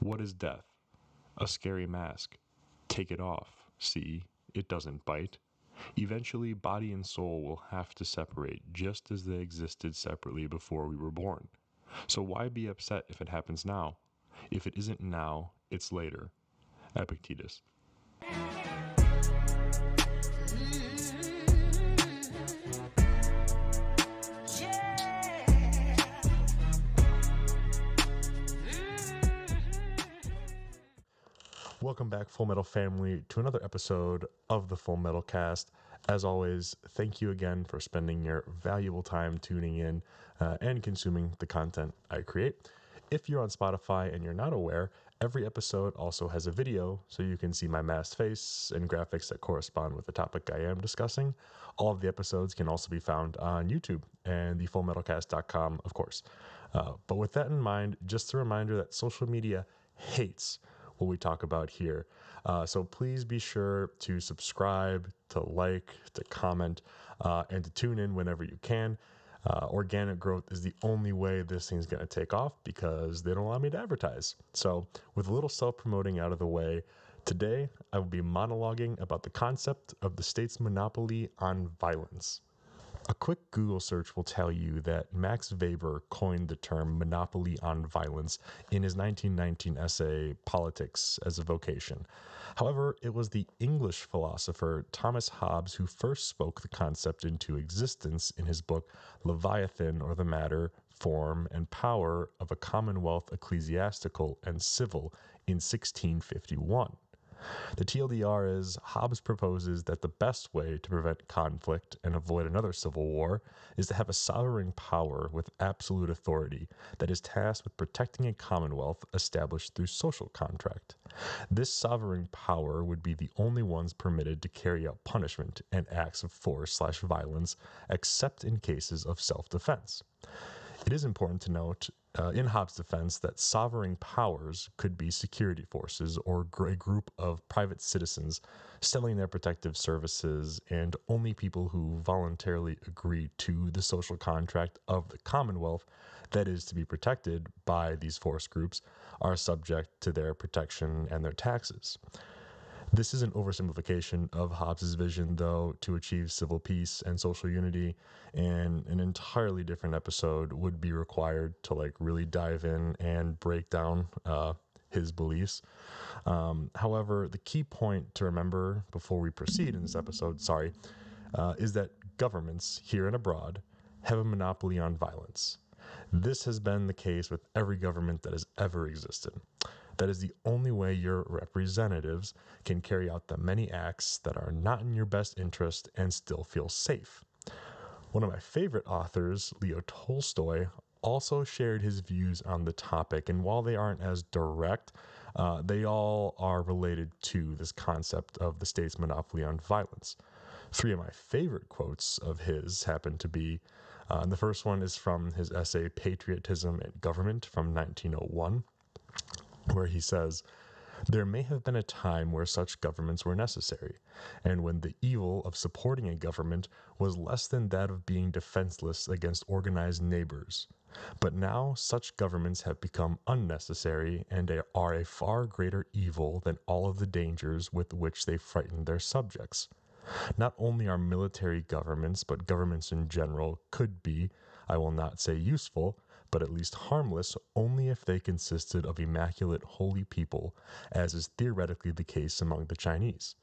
What is death? A scary mask. Take it off. See, it doesn't bite. Eventually, body and soul will have to separate just as they existed separately before we were born. So why be upset if it happens now? If it isn't now, it's later. Epictetus. Welcome back, Full Metal family, to another episode of the Full Metal Cast. As always, thank you again for spending your valuable time tuning in and consuming the content I create. If you're on Spotify and you're not aware, every episode also has a video so you can see my masked face and graphics that correspond with the topic I am discussing. All of the episodes can also be found on YouTube and thefullmetalcast.com, of course. But with that in mind, just a reminder that social media hates what we talk about here. So please be sure to subscribe, to like, to comment, and to tune in whenever you can. Organic growth is the only way this thing's going to take off because they don't allow me to advertise. So with a little self-promoting out of the way, today I will be monologuing about the concept of the state's monopoly on violence. A quick Google search will tell you that Max Weber coined the term monopoly on violence in his 1919 essay, Politics as a Vocation. However, it was the English philosopher Thomas Hobbes who first spoke the concept into existence in his book Leviathan, or the Matter, Form, and Power of a Commonwealth Ecclesiastical and Civil in 1651. The TLDR is Hobbes proposes that the best way to prevent conflict and avoid another civil war is to have a sovereign power with absolute authority that is tasked with protecting a commonwealth established through social contract. This sovereign power would be the only ones permitted to carry out punishment and acts of force/violence except in cases of self-defense. It is important to note in Hobbes' defense that sovereign powers could be security forces or a group of private citizens selling their protective services, and only people who voluntarily agree to the social contract of the Commonwealth that is to be protected by these force groups are subject to their protection and their taxes. This is an oversimplification of Hobbes' vision, though, to achieve civil peace and social unity, and an entirely different episode would be required to really dive in and break down his beliefs. However, the key point to remember before we proceed in this episode, is that governments here and abroad have a monopoly on violence. This has been the case with every government that has ever existed. That is the only way your representatives can carry out the many acts that are not in your best interest and still feel safe. One of my favorite authors, Leo Tolstoy, also shared his views on the topic, and while they aren't as direct, they all are related to this concept of the state's monopoly on violence. Three of my favorite quotes of his happen to be, and the first one is from his essay Patriotism and Government from 1901, where he says, "There may have been a time where such governments were necessary, and when the evil of supporting a government was less than that of being defenseless against organized neighbors. But now such governments have become unnecessary and are a far greater evil than all of the dangers with which they frighten their subjects. Not only are military governments, but governments in general could be, I will not say useful, but at least harmless only if they consisted of immaculate holy people, as is theoretically the case among the Chinese.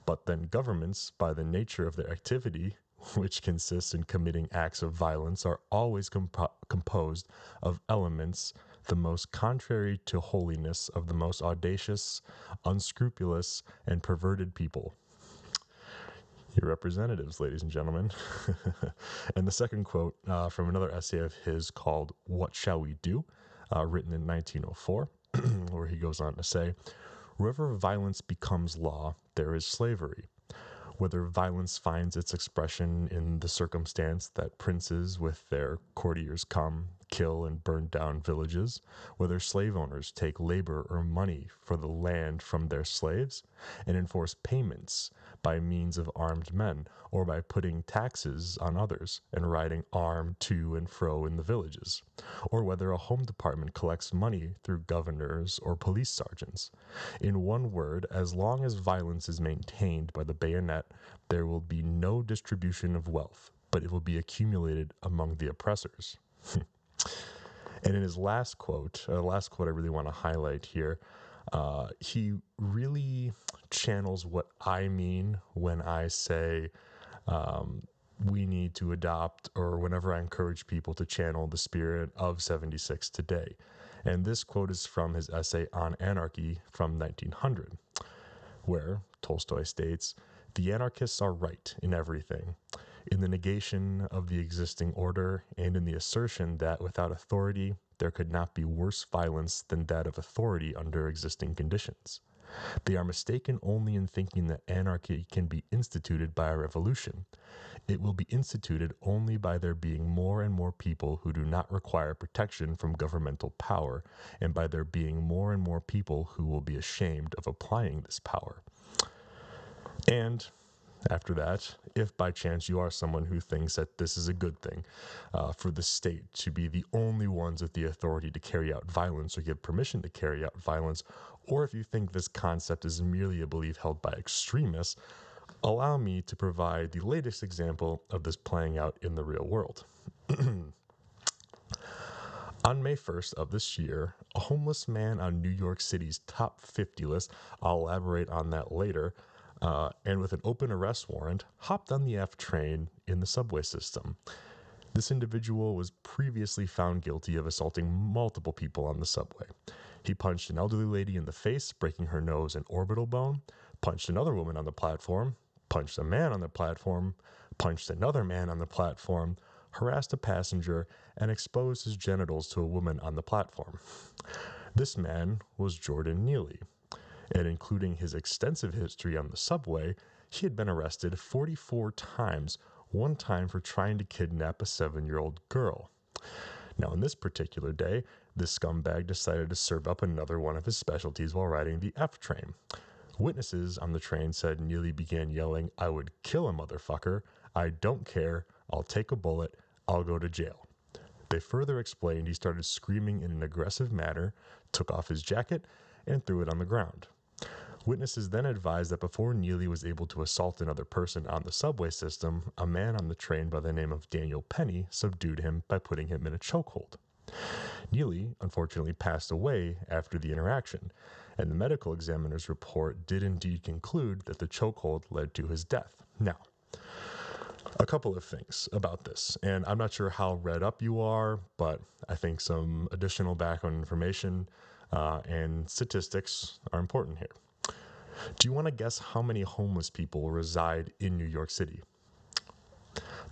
But then governments, by the nature of their activity, which consists in committing acts of violence, are always composed of elements the most contrary to holiness of the most audacious, unscrupulous, and perverted people." Your representatives, ladies and gentlemen. And the second quote from another essay of his called What Shall We Do? Written in 1904, where he goes on to say, "Wherever violence becomes law, there is slavery. Whether violence finds its expression in the circumstance that princes with their courtiers come, kill and burn down villages, whether slave owners take labor or money for the land from their slaves, and enforce payments by means of armed men, or by putting taxes on others and riding armed to and fro in the villages, or whether a home department collects money through governors or police sergeants. In one word, as long as violence is maintained by the bayonet, there will be no distribution of wealth, but it will be accumulated among the oppressors. And in his last quote I really want to highlight here, he really channels what I mean when I say we need to adopt, or whenever I encourage people to channel the spirit of 76 today. And this quote is from his essay on anarchy from 1900, where Tolstoy states, "The anarchists are right in everything, in the negation of the existing order, and in the assertion that without authority there could not be worse violence than that of authority under existing conditions. They are mistaken only in thinking that anarchy can be instituted by a revolution. It will be instituted only by there being more and more people who do not require protection from governmental power, and by there being more and more people who will be ashamed of applying this power." And after that, if by chance you are someone who thinks that this is a good thing for the state to be the only ones with the authority to carry out violence or give permission to carry out violence, or if you think this concept is merely a belief held by extremists, allow me to provide the latest example of this playing out in the real world. On May 1st of this year, a homeless man on New York City's top 50 list, I'll elaborate on that later, and with an open arrest warrant, hopped on the F train in the subway system. This individual was previously found guilty of assaulting multiple people on the subway. He punched an elderly lady in the face, breaking her nose and orbital bone, punched another woman on the platform, punched a man on the platform, punched another man on the platform, harassed a passenger, and exposed his genitals to a woman on the platform. This man was Jordan Neely, and including his extensive history on the subway, he had been arrested 44 times, one time for trying to kidnap a 7-year-old girl. Now, on this particular day, this scumbag decided to serve up another one of his specialties while riding the F train. Witnesses on the train said Neely began yelling, "I would kill a motherfucker. I don't care. I'll take a bullet. I'll go to jail." They further explained he started screaming in an aggressive manner, took off his jacket, and threw it on the ground. Witnesses then advised that before Neely was able to assault another person on the subway system, a man on the train by the name of Daniel Penny subdued him by putting him in a chokehold. Neely unfortunately passed away after the interaction, and the medical examiner's report did indeed conclude that the chokehold led to his death. Now, a couple of things about this, and I'm not sure how read up you are, but I think some additional background information and statistics are important here. Do you want to guess how many homeless people reside in New York City?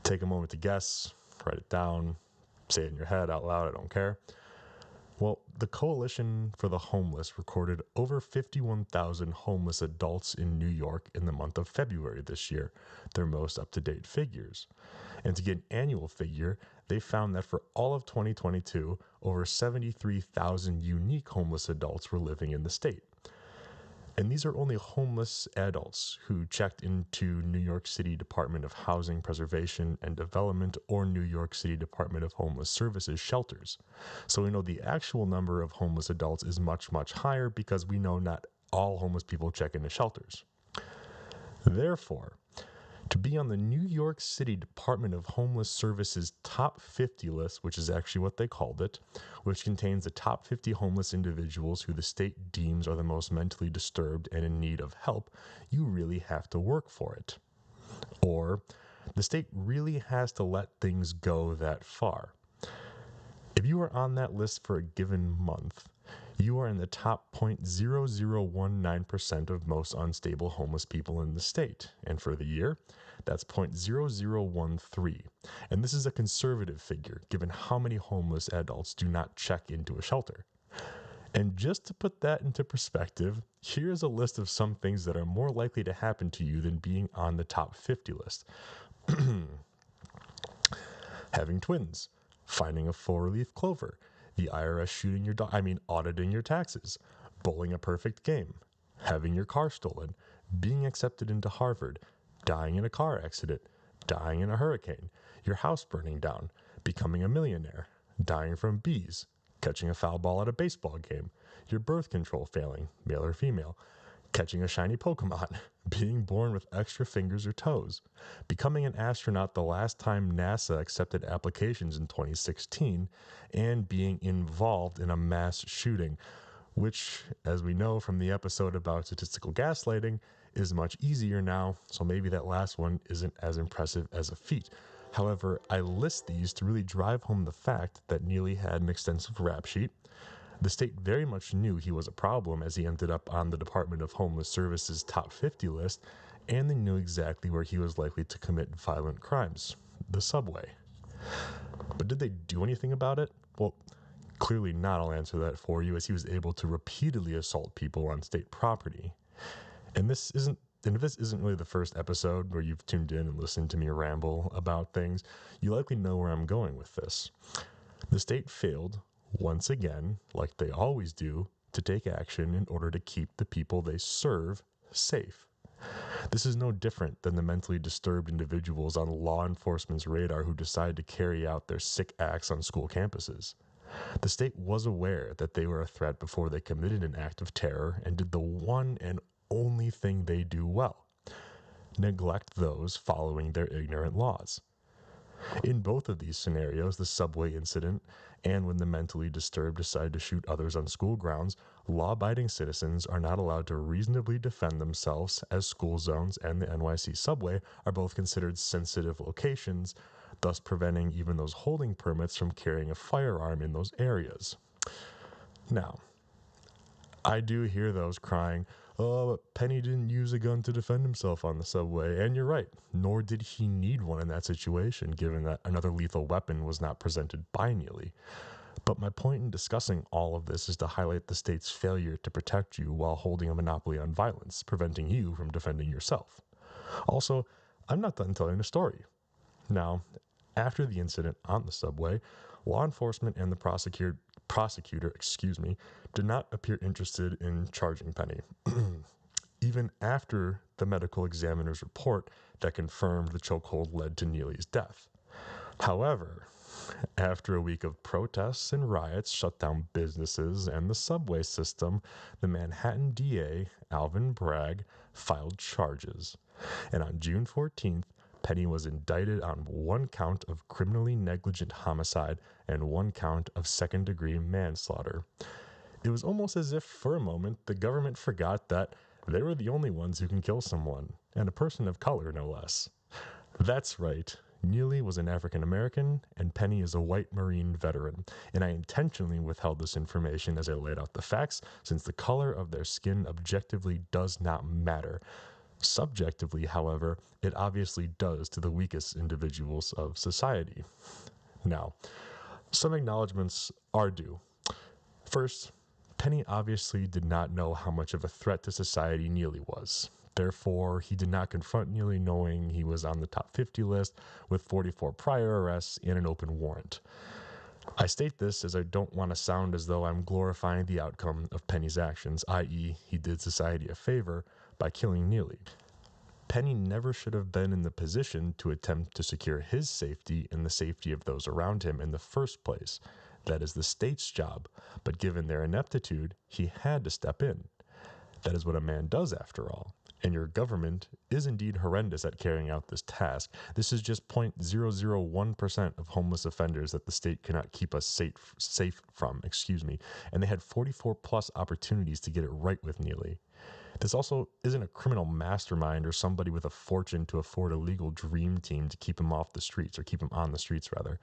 Take a moment to guess, write it down, say it in your head out loud, I don't care. Well, the Coalition for the Homeless recorded over 51,000 homeless adults in New York in the month of February this year, their most up-to-date figures. And to get an annual figure, they found that for all of 2022, over 73,000 unique homeless adults were living in the state. And these are only homeless adults who checked into New York City Department of Housing Preservation and Development or New York City Department of Homeless Services shelters. So we know the actual number of homeless adults is much, much higher because we know not all homeless people check into shelters. Therefore, to be on the New York City Department of Homeless Services top 50 list, which is actually what they called it, which contains the top 50 homeless individuals who the state deems are the most mentally disturbed and in need of help, you really have to work for it. Or the state really has to let things go that far. If you are on that list for a given month, you are in the top 0.0019% of most unstable homeless people in the state. And for the year, that's 0.0013. And this is a conservative figure, given how many homeless adults do not check into a shelter. And just to put that into perspective, here's a list of some things that are more likely to happen to you than being on the top 50 list. Having twins, finding a four-leaf clover, the IRS shooting your auditing your taxes, bowling a perfect game, having your car stolen, being accepted into Harvard, dying in a car accident, dying in a hurricane, your house burning down, becoming a millionaire, dying from bees, catching a foul ball at a baseball game, your birth control failing, male or female, catching a shiny Pokemon, being born with extra fingers or toes, becoming an astronaut the last time NASA accepted applications in 2016, and being involved in a mass shooting, which, as we know from the episode about statistical gaslighting, is much easier now, so maybe that last one isn't as impressive as a feat. However, I list these to really drive home the fact that Neely had an extensive rap sheet. The state very much knew he was a problem as he ended up on the Department of Homeless Services top 50 list, and they knew exactly where he was likely to commit violent crimes: the subway. But did they do anything about it? Well, clearly not. I'll answer that for you, as he was able to repeatedly assault people on state property. And if this isn't really the first episode where you've tuned in and listened to me ramble about things, you likely know where I'm going with this. The state failed, once again, like they always do, to take action in order to keep the people they serve safe. This is no different than the mentally disturbed individuals on law enforcement's radar who decide to carry out their sick acts on school campuses. The state was aware that they were a threat before they committed an act of terror and did the one and only thing they do well: neglect those following their ignorant laws. In both of these scenarios, the subway incident and when the mentally disturbed decide to shoot others on school grounds, law-abiding citizens are not allowed to reasonably defend themselves, as school zones and the NYC subway are both considered sensitive locations, thus preventing even those holding permits from carrying a firearm in those areas. Now, I do hear those crying, "Oh, but Penny didn't use a gun to defend himself on the subway," and you're right, nor did he need one in that situation, given that another lethal weapon was not presented by Neely. But my point in discussing all of this is to highlight the state's failure to protect you while holding a monopoly on violence, preventing you from defending yourself. Also, I'm not done telling the story. Now, after the incident on the subway, law enforcement and the prosecutor, did not appear interested in charging Penny, even after the medical examiner's report that confirmed the chokehold led to Neely's death. However, after a week of protests and riots shut down businesses and the subway system, the Manhattan DA, Alvin Bragg, filed charges. And on June 14th, Penny was indicted on one count of criminally negligent homicide and one count of second-degree manslaughter. It was almost as if, for a moment, the government forgot that they were the only ones who can kill someone, and a person of color, no less. That's right. Neely was an African American, and Penny is a white Marine veteran, and I intentionally withheld this information as I laid out the facts, since the color of their skin objectively does not matter. Subjectively, however, it obviously does to the weakest individuals of society. Now, some acknowledgments are due. First, Penny obviously did not know how much of a threat to society Neely was. Therefore, he did not confront Neely knowing he was on the top 50 list with 44 prior arrests and an open warrant. I state this as I don't want to sound as though I'm glorifying the outcome of Penny's actions, i.e., he did society a favor by killing Neely. Penny never should have been in the position to attempt to secure his safety and the safety of those around him in the first place. That is the state's job, but given their ineptitude, he had to step in. That is what a man does, after all. And your government is indeed horrendous at carrying out this task. This is just 0.001% of homeless offenders that the state cannot keep us safe from, and they had 44 plus opportunities to get it right with Neely. This also isn't a criminal mastermind or somebody with a fortune to afford a legal dream team to keep him off the streets, or keep him on the streets, rather.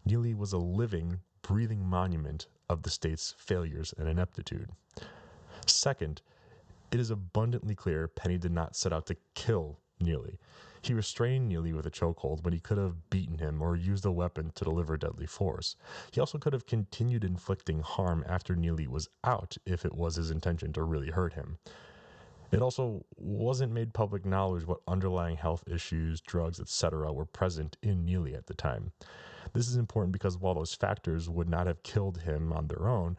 Neely was a living, breathing monument of the state's failures and ineptitude. Second, it is abundantly clear Penny did not set out to kill Neely. He restrained Neely with a chokehold when he could have beaten him or used a weapon to deliver deadly force. He also could have continued inflicting harm after Neely was out if it was his intention to really hurt him. It also wasn't made public knowledge what underlying health issues, drugs, etc. were present in Neely at the time. This is important because while those factors would not have killed him on their own,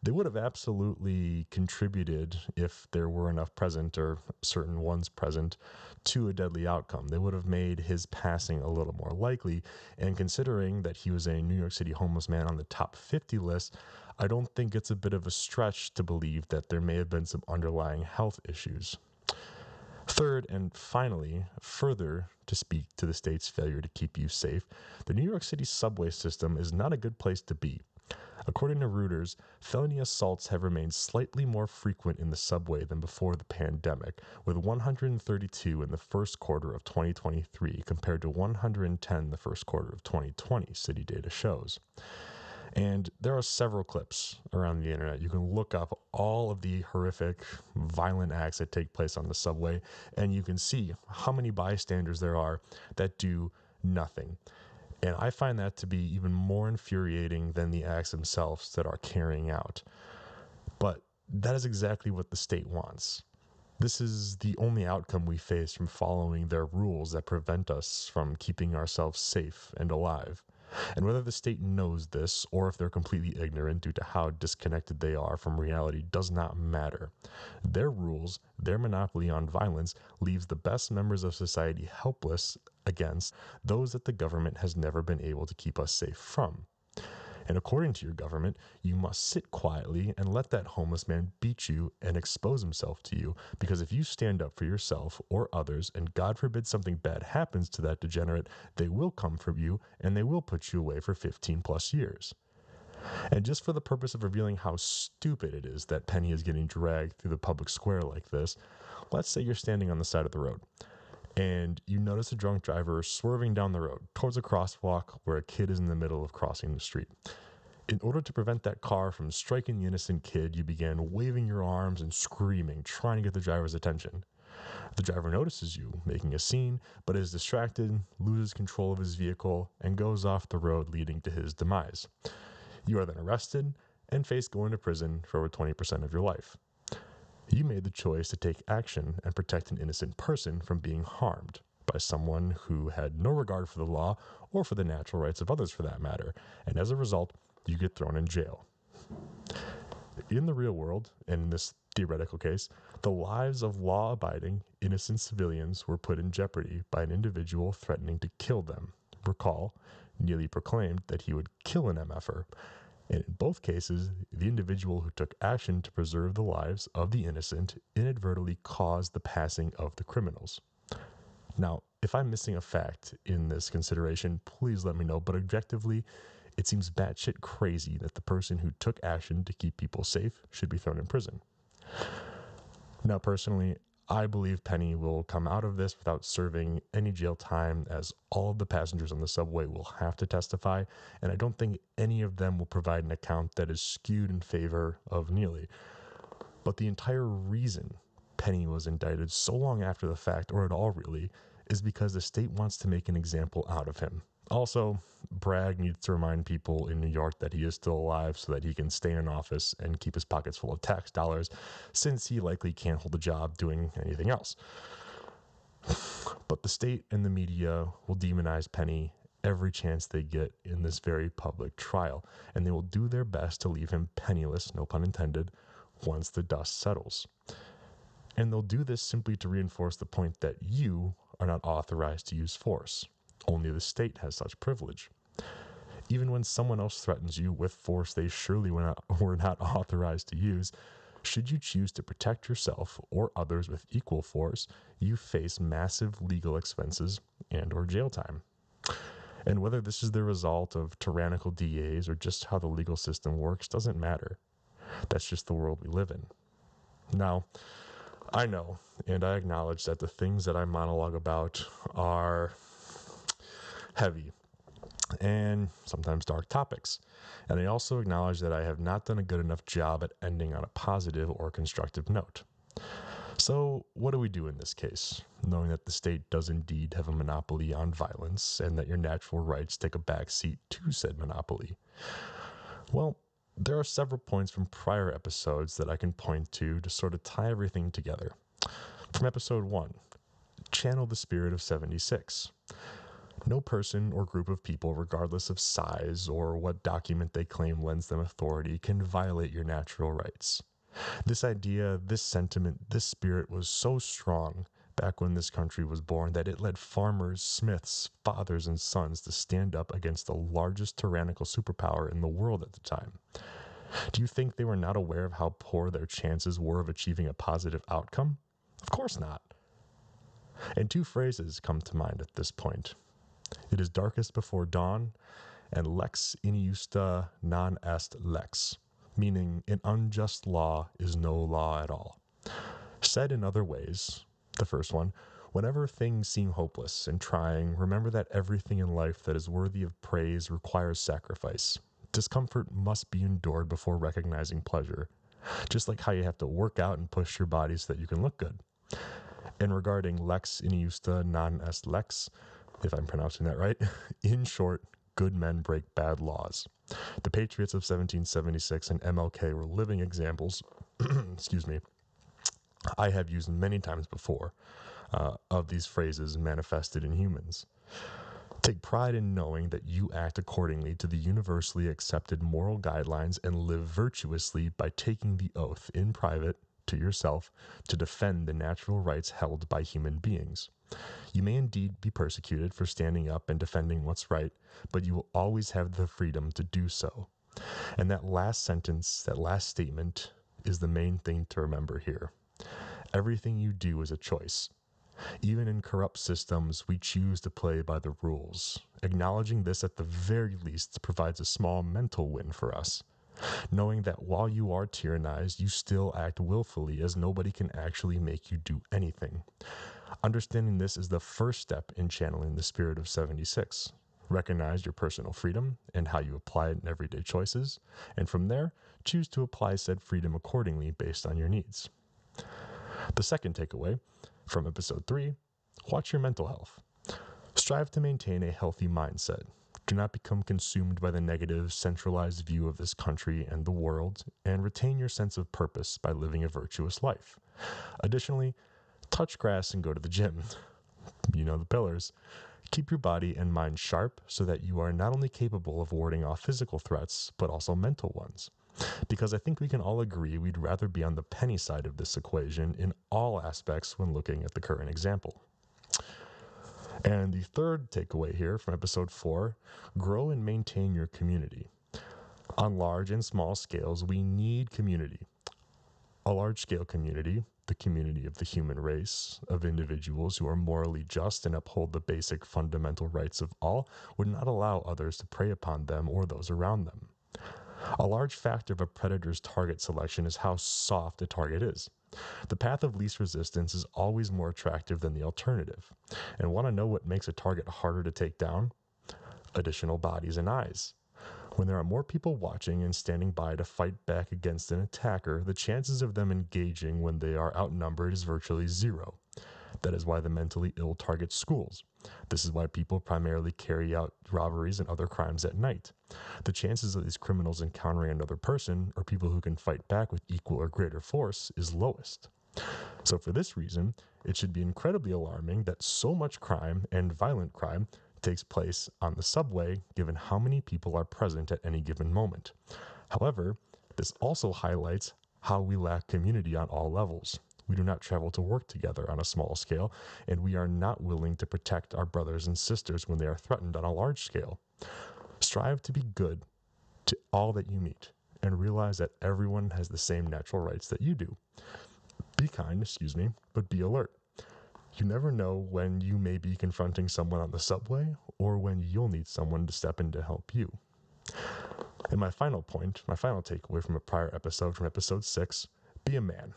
they would have absolutely contributed, if there were enough present or certain ones present, to a deadly outcome. They would have made his passing a little more likely. And considering that he was a New York City homeless man on the top 50 list, I don't think it's a bit of a stretch to believe that there may have been some underlying health issues. Third, and finally, further to speak to the state's failure to keep you safe, the New York City subway system is not a good place to be. According to Reuters, felony assaults have remained slightly more frequent in the subway than before the pandemic, with 132 in the first quarter of 2023 compared to 110 the first quarter of 2020, city data shows. And there are several clips around the internet. You can look up all of the horrific, violent acts that take place on the subway, and you can see how many bystanders there are that do nothing. And I find that to be even more infuriating than the acts themselves that are carrying out. But that is exactly what the state wants. This is the only outcome we face from following their rules that prevent us from keeping ourselves safe and alive. And whether the state knows this or if they're completely ignorant due to how disconnected they are from reality does not matter. Their rules, their monopoly on violence, leaves the best members of society helpless against those that the government has never been able to keep us safe from. And according to your government, you must sit quietly and let that homeless man beat you and expose himself to you, because if you stand up for yourself or others, and God forbid something bad happens to that degenerate, they will come for you and they will put you away for 15 plus years. And just for the purpose of revealing how stupid it is that Penny is getting dragged through the public square like this, let's say you're standing on the side of the road and you notice a drunk driver swerving down the road towards a crosswalk where a kid is in the middle of crossing the street. In order to prevent that car from striking the innocent kid, you began waving your arms and screaming, trying to get the driver's attention. The driver notices you, making a scene, but is distracted, loses control of his vehicle, and goes off the road, leading to his demise. You are then arrested and face going to prison for over 20% of your life. You made the choice to take action and protect an innocent person from being harmed by someone who had no regard for the law or for the natural rights of others for that matter, and as a result, you get thrown in jail. In the real world, and in this theoretical case, the lives of law-abiding, innocent civilians were put in jeopardy by an individual threatening to kill them. Recall, Neely proclaimed that he would kill an MFer. And in both cases, the individual who took action to preserve the lives of the innocent inadvertently caused the passing of the criminals. Now, if I'm missing a fact in this consideration, please let me know, but objectively, it seems batshit crazy that the person who took action to keep people safe should be thrown in prison. Now, personally, I believe Penny will come out of this without serving any jail time, as all of the passengers on the subway will have to testify, and I don't think any of them will provide an account that is skewed in favor of Neely. But the entire reason Penny was indicted so long after the fact, or at all really, is because the state wants to make an example out of him. Also, Bragg needs to remind people in New York that he is still alive so that he can stay in office and keep his pockets full of tax dollars, since he likely can't hold a job doing anything else. But the state and the media will demonize Penny every chance they get in this very public trial, and they will do their best to leave him penniless, no pun intended, once the dust settles. And they'll do this simply to reinforce the point that you are not authorized to use force. Only the state has such privilege. Even when someone else threatens you with force they surely were not authorized to use, should you choose to protect yourself or others with equal force, you face massive legal expenses and or jail time. And whether this is the result of tyrannical DAs or just how the legal system works doesn't matter. That's just the world we live in. Now, I know, and I acknowledge that the things that I monologue about are heavy and sometimes dark topics. And I also acknowledge that I have not done a good enough job at ending on a positive or constructive note. So what do we do in this case, knowing that the state does indeed have a monopoly on violence and that your natural rights take a backseat to said monopoly? Well, there are several points from prior episodes that I can point to sort of tie everything together. From episode 1, channel the spirit of 76. No person or group of people, regardless of size or what document they claim lends them authority, can violate your natural rights. This idea, this sentiment, this spirit was so strong back when this country was born that it led farmers, smiths, fathers, and sons to stand up against the largest tyrannical superpower in the world at the time. Do you think they were not aware of how poor their chances were of achieving a positive outcome? Of course not. And two phrases come to mind at this point. It is darkest before dawn, and lex injusta non est lex, meaning an unjust law is no law at all. Said in other ways, the first one, whenever things seem hopeless and trying, remember that everything in life that is worthy of praise requires sacrifice. Discomfort must be endured before recognizing pleasure, just like how you have to work out and push your body so that you can look good. And regarding lex injusta non est lex, if I'm pronouncing that right, in short, good men break bad laws. The patriots of 1776 and MLK were living examples, excuse me, I have used many times before, of these phrases manifested in humans. Take pride in knowing that you act accordingly to the universally accepted moral guidelines and live virtuously by taking the oath in private to yourself to defend the natural rights held by human beings. You may indeed be persecuted for standing up and defending what's right, but you will always have the freedom to do so. And that last sentence, that last statement, is the main thing to remember here. Everything you do is a choice. Even in corrupt systems, we choose to play by the rules. Acknowledging this at the very least provides a small mental win for us. Knowing that while you are tyrannized, you still act willfully, as nobody can actually make you do anything. Understanding this is the first step in channeling the spirit of 76. Recognize your personal freedom and how you apply it in everyday choices, and from there, choose to apply said freedom accordingly based on your needs. The second takeaway from episode 3, watch your mental health. Strive to maintain a healthy mindset. Do not become consumed by the negative, centralized view of this country and the world, and retain your sense of purpose by living a virtuous life. Additionally, touch grass and go to the gym. You know the pillars. Keep your body and mind sharp so that you are not only capable of warding off physical threats, but also mental ones. Because I think we can all agree we'd rather be on the penny side of this equation in all aspects when looking at the current example. And the third takeaway here from episode 4, grow and maintain your community. On large and small scales, we need community. A large-scale community, the community of the human race, of individuals who are morally just and uphold the basic fundamental rights of all, would not allow others to prey upon them or those around them. A large factor of a predator's target selection is how soft a target is. The path of least resistance is always more attractive than the alternative. And want to know what makes a target harder to take down? Additional bodies and eyes. When there are more people watching and standing by to fight back against an attacker, the chances of them engaging when they are outnumbered is virtually zero. That is why the mentally ill target schools. This is why people primarily carry out robberies and other crimes at night. The chances of these criminals encountering another person, or people who can fight back with equal or greater force, is lowest. So for this reason, it should be incredibly alarming that so much crime and violent crime takes place on the subway, given how many people are present at any given moment. However, this also highlights how we lack community on all levels. We do not travel to work together on a small scale, and we are not willing to protect our brothers and sisters when they are threatened on a large scale. Strive to be good to all that you meet, and realize that everyone has the same natural rights that you do. Be kind, but be alert. You never know when you may be confronting someone on the subway, or when you'll need someone to step in to help you. And my final takeaway from a prior episode, from episode 6, be a man.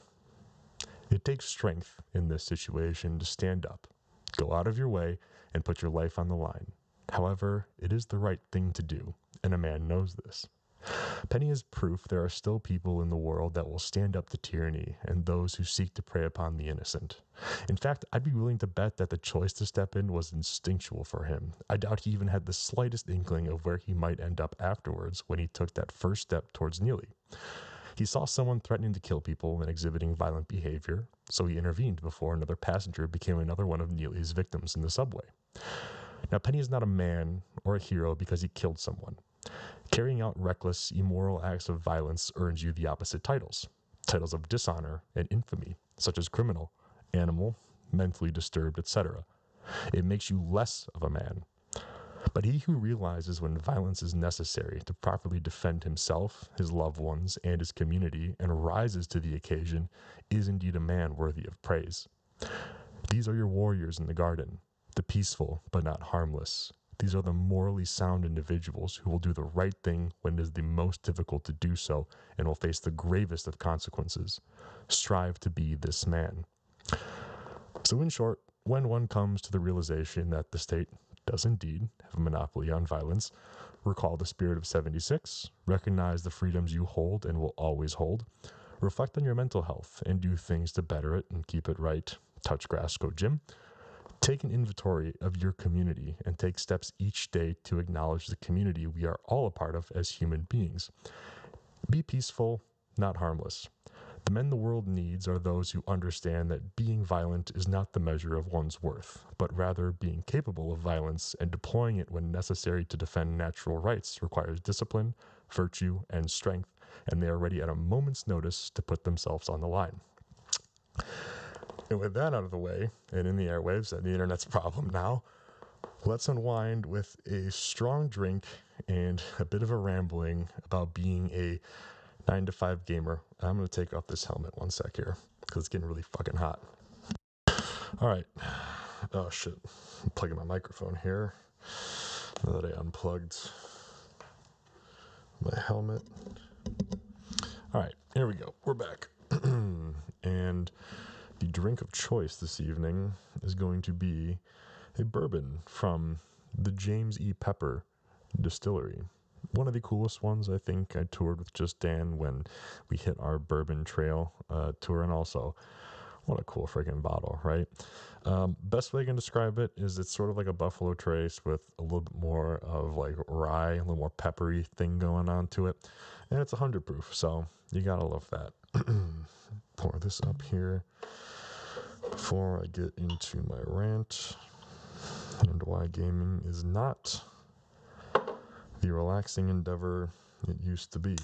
It takes strength in this situation to stand up, go out of your way, and put your life on the line. However, it is the right thing to do, and a man knows this. Penny is proof there are still people in the world that will stand up to tyranny and those who seek to prey upon the innocent. In fact, I'd be willing to bet that the choice to step in was instinctual for him. I doubt he even had the slightest inkling of where he might end up afterwards when he took that first step towards Neely. He saw someone threatening to kill people and exhibiting violent behavior, so he intervened before another passenger became another one of Neely's victims in the subway. Now, Penny is not a man or a hero because he killed someone. Carrying out reckless, immoral acts of violence earns you the opposite titles of dishonor and infamy, such as criminal, animal, mentally disturbed, etc. It makes you less of a man. But he who realizes when violence is necessary to properly defend himself, his loved ones, and his community, and rises to the occasion, is indeed a man worthy of praise. These are your warriors in the garden, the peaceful but not harmless. These are the morally sound individuals who will do the right thing when it is the most difficult to do so and will face the gravest of consequences. Strive to be this man. So in short, when one comes to the realization that the state does indeed have a monopoly on violence, recall the spirit of 76, recognize the freedoms you hold and will always hold, reflect on your mental health and do things to better it and keep it right, touch grass, go gym. Take an inventory of your community and take steps each day to acknowledge the community we are all a part of as human beings. Be peaceful, not harmless. The men the world needs are those who understand that being violent is not the measure of one's worth, but rather being capable of violence and deploying it when necessary to defend natural rights requires discipline, virtue, and strength, and they are ready at a moment's notice to put themselves on the line. And with that out of the way, and in the airwaves, and the internet's problem now, let's unwind with a strong drink and a bit of a rambling about being a 9-to-5 gamer. I'm going to take off this helmet one sec here, because it's getting really fucking hot. All right. Oh, shit. I'm plugging my microphone here. Now that I unplugged my helmet. All right, here we go. We're back. And the drink of choice this evening is going to be a bourbon from the James E. Pepper Distillery. One of the coolest ones. I think I toured with just Dan when we hit our bourbon trail tour, and also, what a cool freaking bottle, right? Best way I can describe it is it's sort of like a Buffalo Trace with a little bit more of like rye, a little more peppery thing going on to it, and it's 100 proof, so you gotta love that. Pour this up here before I get into my rant and why gaming is not the relaxing endeavor it used to be.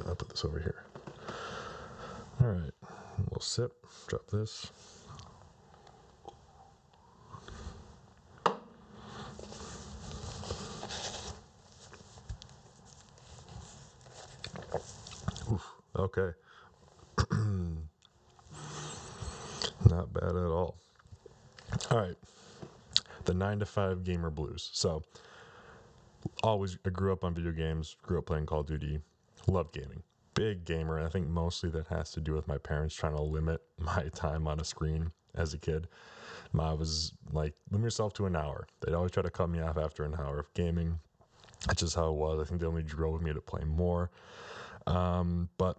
I'll put this over here. All right, we'll sip, drop this. Oof, okay. Not bad at all. All right, the 9-to-5 gamer blues. So, I grew up on video games, grew up playing Call of Duty, loved gaming. Big gamer, and I think mostly that has to do with my parents trying to limit my time on a screen as a kid. I was like, limit yourself to an hour. They'd always try to cut me off after an hour of gaming. That's just how it was. I think they only drove me to play more. But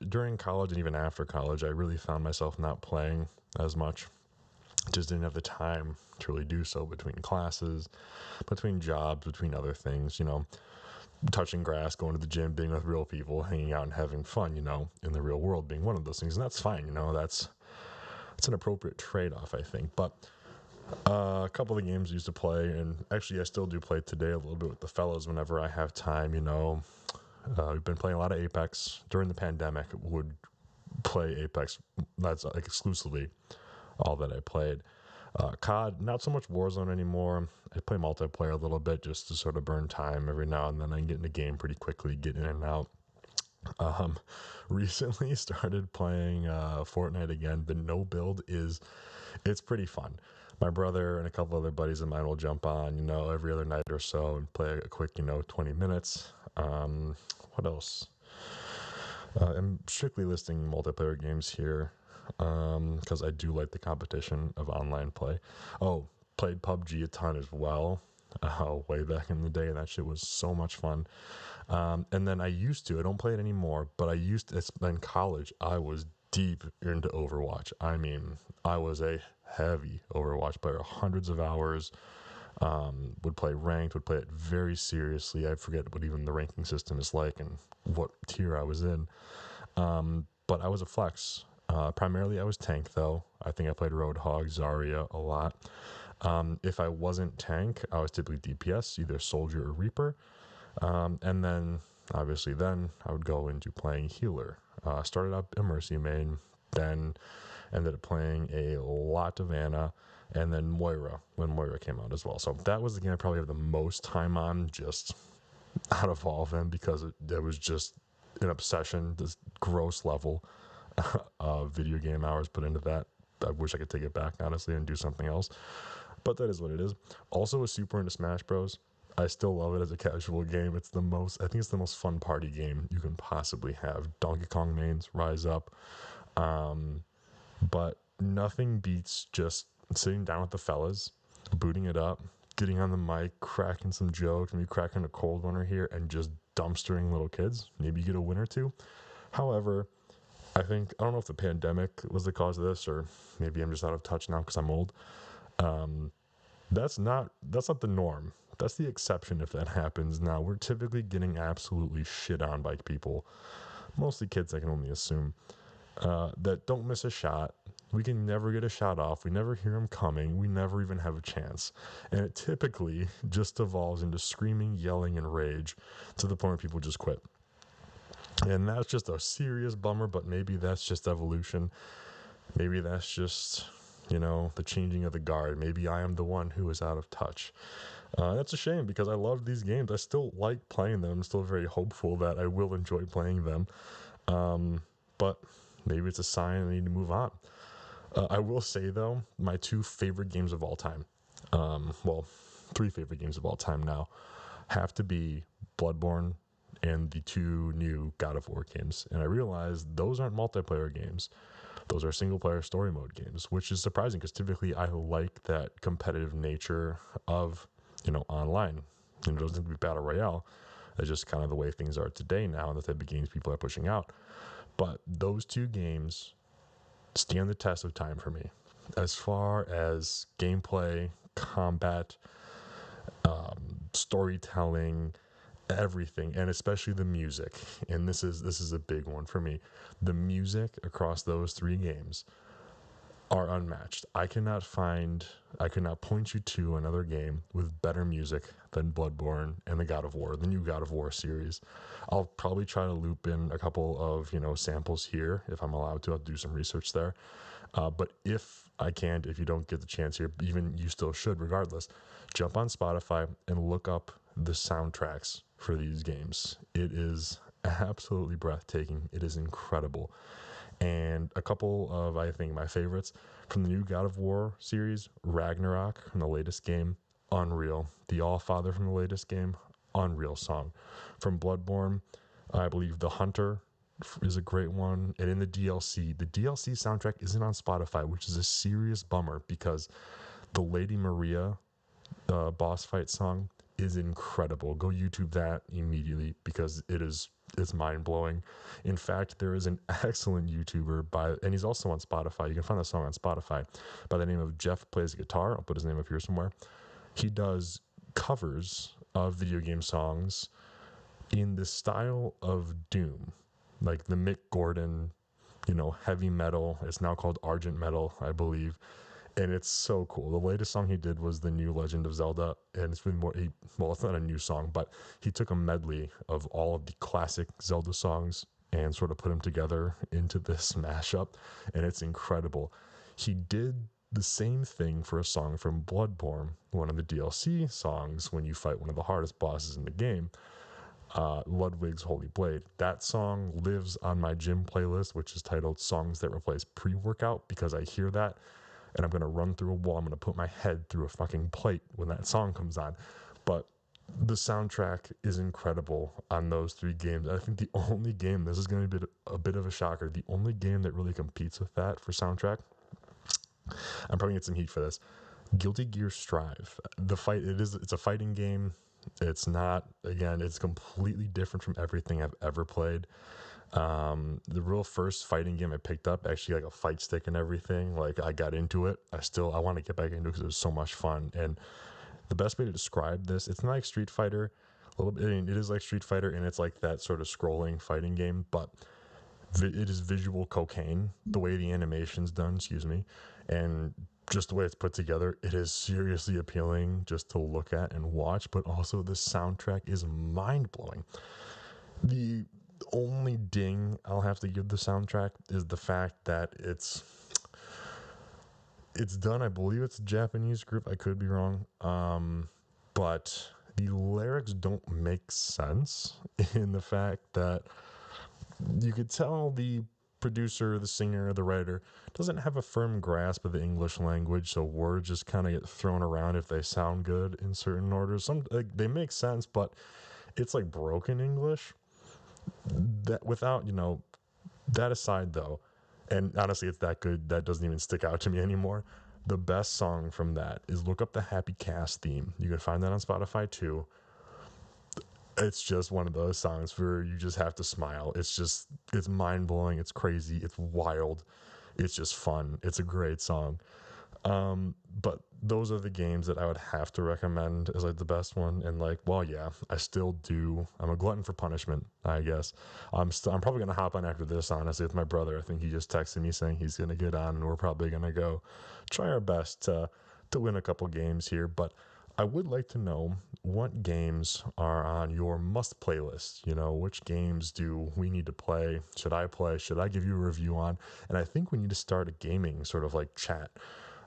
during college and even after college, I really found myself not playing as much. Just didn't have the time to really do so between classes, between jobs, between other things, touching grass, going to the gym, being with real people, hanging out and having fun, in the real world being one of those things. And that's fine, that's an appropriate trade-off, I think. But a couple of the games I used to play, and actually I still do play today a little bit with the fellows whenever I have time, we've been playing a lot of Apex. During the pandemic, would play Apex. That's like exclusively all that I played. COD, not so much Warzone anymore. I play multiplayer a little bit just to sort of burn time every now and then. I can get in the game pretty quickly, get in and out. Recently started playing Fortnite again. The no build it's pretty fun. My brother and a couple other buddies of mine will jump on, every other night or so and play a quick, 20 minutes. What else? I'm strictly listing multiplayer games here because I do like the competition of online play. Oh, played PUBG a ton as well way back in the day, and that shit was so much fun. And then I don't play it anymore, but in college, I was deep into Overwatch. I mean, I was a heavy Overwatch player, hundreds of hours. Would play ranked, would play it very seriously. I forget what even the ranking system is like and what tier I was in. But I was a flex. Primarily, I was tank though. I think I played Roadhog, Zarya a lot. If I wasn't tank, I was typically DPS, either Soldier or Reaper. And then, obviously, then I would go into playing healer. Started up in Mercy main, then ended up playing a lot of Ana, and then Moira when Moira came out as well. So that was the game I probably have the most time on, just out of all of them, because it was just an obsession, this gross level of video game hours put into that. I wish I could take it back, honestly, and do something else. But that is what it is. Also, was super into Smash Bros. I still love it as a casual game. It's the most, I think it's the most fun party game you can possibly have. Donkey Kong mains, rise up. But nothing beats just sitting down with the fellas, booting it up, getting on the mic, cracking some jokes, maybe cracking a cold one or here, and just dumpstering little kids. Maybe you get a win or two. However, I don't know if the pandemic was the cause of this, or maybe I'm just out of touch now because I'm old. That's not the norm. That's the exception if that happens. Now, we're typically getting absolutely shit on by people, mostly kids, I can only assume, that don't miss a shot. We can never get a shot off. We never hear them coming. We never even have a chance. And it typically just evolves into screaming, yelling, and rage to the point where people just quit. And that's just a serious bummer, but maybe that's just evolution. Maybe that's just, the changing of the guard. Maybe I am the one who is out of touch. That's a shame because I love these games. I still like playing them. I'm still very hopeful that I will enjoy playing them. But maybe it's a sign I need to move on. I will say, though, my two favorite games of all time, three favorite games of all time now, have to be Bloodborne and the two new God of War games. And I realized those aren't multiplayer games. Those are single-player story mode games, which is surprising because typically I like that competitive nature of, online. It doesn't have to be Battle Royale. It's just kind of the way things are today now and the type of games people are pushing out. But those two games stand the test of time for me as far as gameplay, combat, storytelling, everything, and especially the music. And this is a big one for me. The music across those three games are unmatched. I could not point you to another game with better music than Bloodborne and the new God of War series. I'll probably try to loop in a couple of, samples here if I'm allowed to. I'll do some research there. But if I can't, if you don't get the chance here, even you still should regardless, jump on Spotify and look up the soundtracks for these games. It is absolutely breathtaking. It is incredible. And a couple of, I think, my favorites from the new God of War series, Ragnarok from the latest game, unreal. The Allfather from the latest game, unreal song. From Bloodborne, I believe The Hunter is a great one. And in the DLC soundtrack isn't on Spotify, which is a serious bummer because the Lady Maria boss fight song is incredible. Go YouTube that immediately because it's mind-blowing. In fact, there is an excellent YouTuber and he's also on Spotify. You can find the song on Spotify by the name of Jeff Plays Guitar. I'll put his name up here somewhere. He does covers of video game songs in the style of Doom, like the Mick Gordon, heavy metal. It's now called Argent Metal, I believe. And it's so cool. The latest song he did was the new Legend of Zelda, and it's been it's not a new song, but he took a medley of all of the classic Zelda songs and sort of put them together into this mashup, and it's incredible. He did the same thing for a song from Bloodborne, one of the DLC songs when you fight one of the hardest bosses in the game, Ludwig's Holy Blade. That song lives on my gym playlist, which is titled Songs That Replace Pre-Workout, because I hear that and I'm going to run through a wall. I'm going to put my head through a fucking plate when that song comes on. But the soundtrack is incredible on those three games. I think the only game, this is going to be a bit of a shocker, the only game that really competes with that for soundtrack, I'm probably going to get some heat for this, Guilty Gear Strive. It's a fighting game. It's not, again, it's completely different from everything I've ever played. The real first fighting game I picked up, actually like a fight stick and everything, like I got into it. I want to get back into it because it was so much fun. And the best way to describe this, it's not like Street Fighter, a little bit. I mean, it is like Street Fighter, and it's like that sort of scrolling fighting game, but it is visual cocaine. The way the animation's done, excuse me, and just the way it's put together, it is seriously appealing just to look at and watch. But also, the soundtrack is mind blowing. The only ding I'll have to give the soundtrack is the fact that it's done. I believe it's a Japanese group. I could be wrong. But the lyrics don't make sense in the fact that you could tell the producer, the singer, the writer doesn't have a firm grasp of the English language, so words just kind of get thrown around if they sound good in certain orders. Some they make sense, but it's like broken English. That without that aside though, and honestly, it's that good that doesn't even stick out to me anymore. The best song from that is look up the Happy Cast theme. You can find that on Spotify too. It's just one of those songs where you just have to smile. It's mind blowing. It's crazy. It's wild. It's just fun. It's a great song. But those are the games that I would have to recommend as like the best one. And like, well, yeah, I still do. I'm a glutton for punishment, I guess. I'm probably gonna hop on after this. Honestly, with my brother, I think he just texted me saying he's gonna get on, and we're probably gonna go try our best to win a couple games here. But I would like to know what games are on your must playlist. Which games do we need to play? Should I play? Should I give you a review on? And I think we need to start a gaming sort of like chat,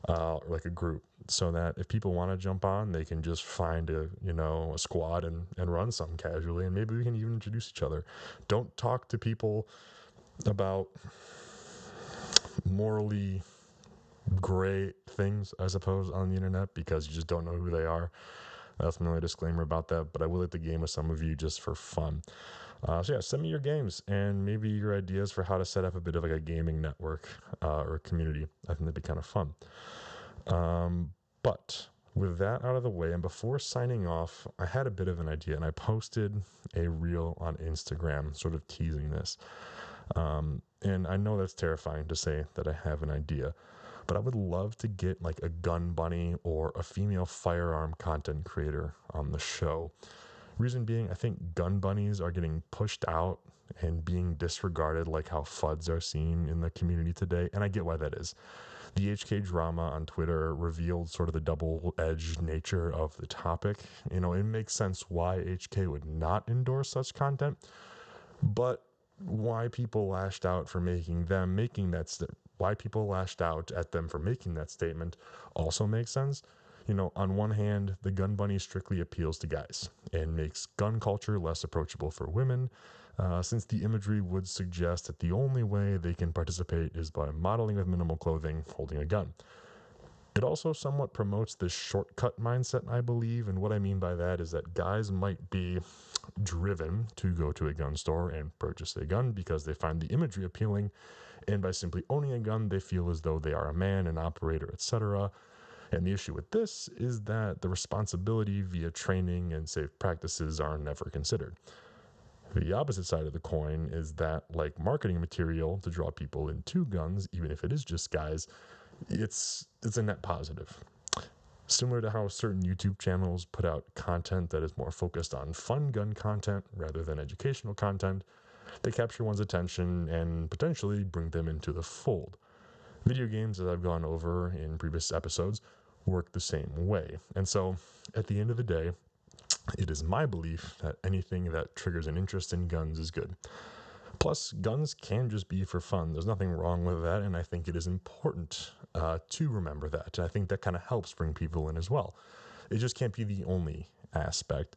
or like a group, so that if people want to jump on, they can just find a squad and run something casually, and maybe we can even introduce each other. Don't talk to people about morally gray things, I suppose, on the internet, because you just don't know who they are. That's my only disclaimer about that, but I will like the game with some of you just for fun. So yeah, send me your games and maybe your ideas for how to set up a bit of like a gaming network, or a community. I think that'd be kind of fun. But with that out of the way, and before signing off, I had a bit of an idea, and I posted a reel on Instagram sort of teasing this. And I know that's terrifying to say that I have an idea, but I would love to get like a gun bunny or a female firearm content creator on the show. Reason being, I think gun bunnies are getting pushed out and being disregarded, like how FUDs are seen in the community today, and I get why that is. The HK drama on Twitter revealed sort of the double-edged nature of the topic. It makes sense why HK would not endorse such content, but why people lashed out for why people lashed out at them for making that statement also makes sense. On one hand, the gun bunny strictly appeals to guys and makes gun culture less approachable for women, since the imagery would suggest that the only way they can participate is by modeling with minimal clothing, holding a gun. It also somewhat promotes this shortcut mindset, I believe, and what I mean by that is that guys might be driven to go to a gun store and purchase a gun because they find the imagery appealing, and by simply owning a gun, they feel as though they are a man, an operator, etc. And the issue with this is that the responsibility via training and safe practices are never considered. The opposite side of the coin is that, like marketing material to draw people into guns, even if it is just guys, it's a net positive. Similar to how certain YouTube channels put out content that is more focused on fun gun content rather than educational content, they capture one's attention and potentially bring them into the fold. Video games, as I've gone over in previous episodes, work the same way. And so, at the end of the day, it is my belief that anything that triggers an interest in guns is good. Plus, guns can just be for fun. There's nothing wrong with that, and I think it is important to remember that. And I think that kind of helps bring people in as well. It just can't be the only aspect.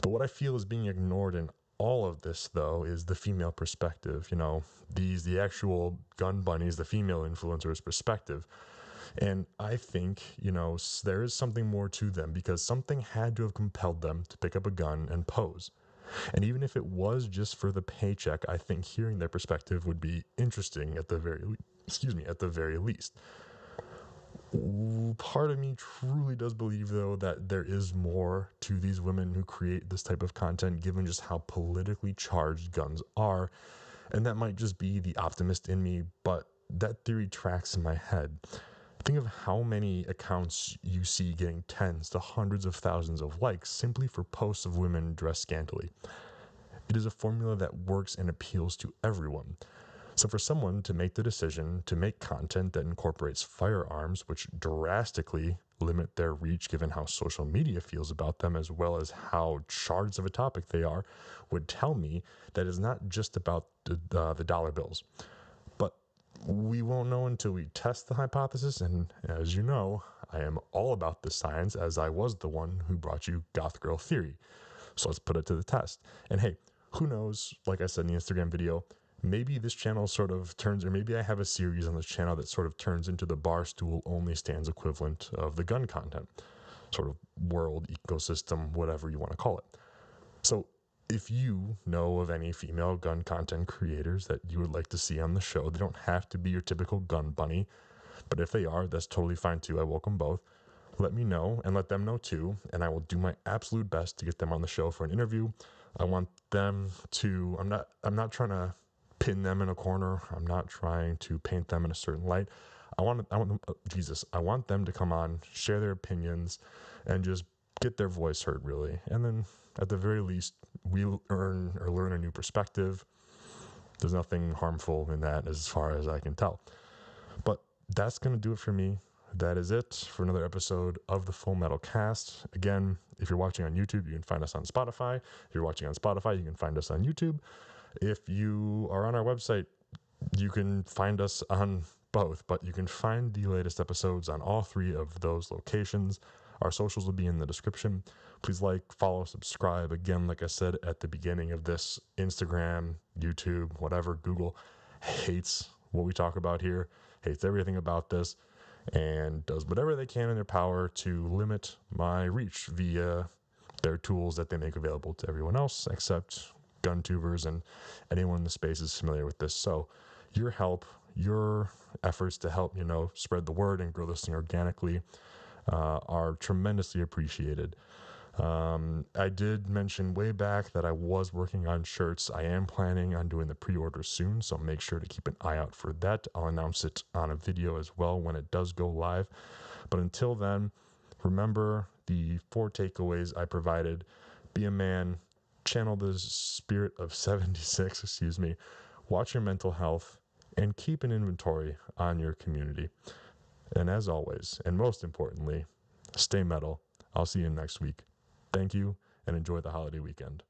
But what I feel is being ignored in all of this, though, is the female perspective. The actual gun bunnies, the female influencers' perspective. And I think, there is something more to them because something had to have compelled them to pick up a gun and pose. And even if it was just for the paycheck, I think hearing their perspective would be interesting at the very least. Part of me truly does believe, though, that there is more to these women who create this type of content, given just how politically charged guns are. And that might just be the optimist in me, but that theory tracks in my head. Think of how many accounts you see getting tens to hundreds of thousands of likes simply for posts of women dressed scantily. It is a formula that works and appeals to everyone. So for someone to make the decision to make content that incorporates firearms, which drastically limit their reach given how social media feels about them, as well as how charged of a topic they are, would tell me that it's not just about the dollar bills. But we won't know until we test the hypothesis, and as you know, I am all about the science, as I was the one who brought you Goth Girl Theory. So let's put it to the test. And hey, who knows, like I said in the Instagram video, maybe this channel sort of turns, or maybe I have a series on this channel that sort of turns into the Barstool only stands equivalent of the gun content, sort of world, ecosystem, whatever you want to call it. So if you know of any female gun content creators that you would like to see on the show, they don't have to be your typical gun bunny, but if they are, that's totally fine too. I welcome both. Let me know and let them know too, and I will do my absolute best to get them on the show for an interview. I want them to, I'm not trying to pin them in a corner. I'm not trying to paint them in a certain light. I want them, I want them to come on, share their opinions, and just get their voice heard, really. And then at the very least, we'll learn a new perspective. There's nothing harmful in that as far as I can tell. But that's going to do it for me. That is it for another episode of the Full Metal Cast. Again, if you're watching on YouTube, you can find us on Spotify. If you're watching on Spotify, you can find us on YouTube. If you are on our website, you can find us on both, but you can find the latest episodes on all three of those locations. Our socials will be in the description. Please like, follow, subscribe. Again, like I said at the beginning of this, Instagram, YouTube, whatever, Google hates what we talk about here, hates everything about this, and does whatever they can in their power to limit my reach via their tools that they make available to everyone else, except gun tubers and anyone in the space is familiar with this. So your help, your efforts to help, spread the word and grow this thing organically are tremendously appreciated. I did mention way back that I was working on shirts. I am planning on doing the pre-order soon, so make sure to keep an eye out for that. I'll announce it on a video as well when it does go live. But until then, remember the 4 takeaways I provided. Be a man, channel the spirit of 76, watch your mental health, and keep an inventory on your community. And as always, and most importantly, stay metal. I'll see you next week. Thank you, and enjoy the holiday weekend.